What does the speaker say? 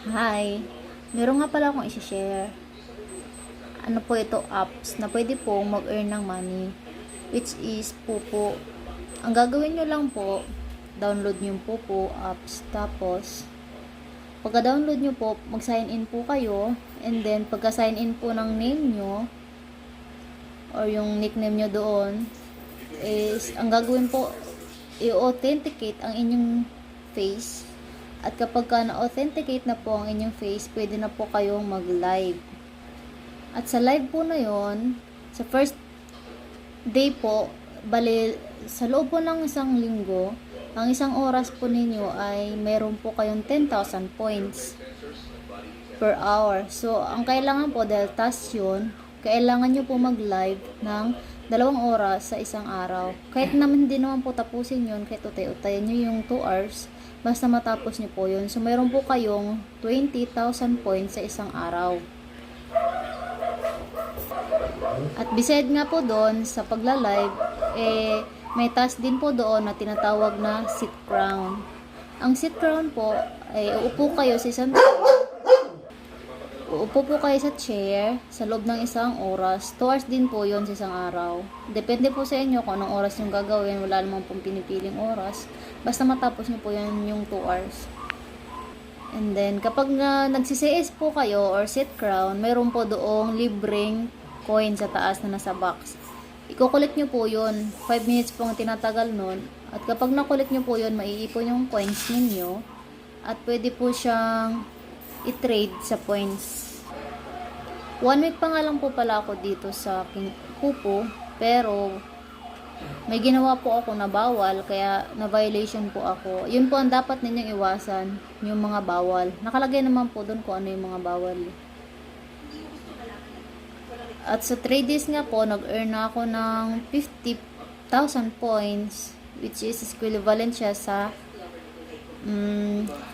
Hi, meron nga pala akong isi-share. Ano po ito, apps na pwede po mag-earn ng money. Which is po, ang gagawin nyo lang po, download nyo po apps. Tapos, pagka-download nyo po, mag-sign in po kayo. And then, pagka-sign in po ng name nyo, or yung nickname nyo doon, is, ang gagawin po, i-authenticate ang inyong face. At kapag ka na-authenticate na po ang inyong face, pwede na po kayong mag-live. At sa live po na yon, sa first day po, bali, sa loob po ng isang linggo, ang isang oras po ninyo ay meron po kayong 10,000 points per hour. So, ang kailangan po, dahil task yun, kailangan nyo po mag-live ng 2 oras sa isang araw. Kahit naman hindi naman po tapusin yun, kahit utay-utayin nyo yung 2 hours, basta matapos nyo po yun. So, mayroon po kayong 20,000 points sa isang araw. At beside nga po doon, sa pagla-live, may task din po doon na tinatawag na sit crown. Ang sit crown po, ay uupo kayo sa isang Uupo po kayo sa chair sa loob ng isang oras. 2 hours din po yon sa isang araw. Depende po sa inyo kung anong oras yung gagawin. Wala namang pong pinipiling oras. Basta matapos nyo po yan yung 2 hours. And then, kapag nagsisis po kayo or sit crown, mayroon po doong libreng coin sa taas na nasa box. Ikukulit nyo po yun. 5 minutes po ang tinatagal nun. At kapag nakulit nyo po yun, maiipon yung coins ninyo. At pwede po siyang i-trade sa points. 1 week pa nga lang po pala ako dito sa Kupo, pero may ginawa po ako na bawal, kaya na-violation po ako. Yun po ang dapat ninyong iwasan, yung mga bawal. Nakalagay naman po doon kung ano yung mga bawal. At sa 3 days nga po, nag-earn na ako ng 50,000 points, which is equivalent siya sa $5.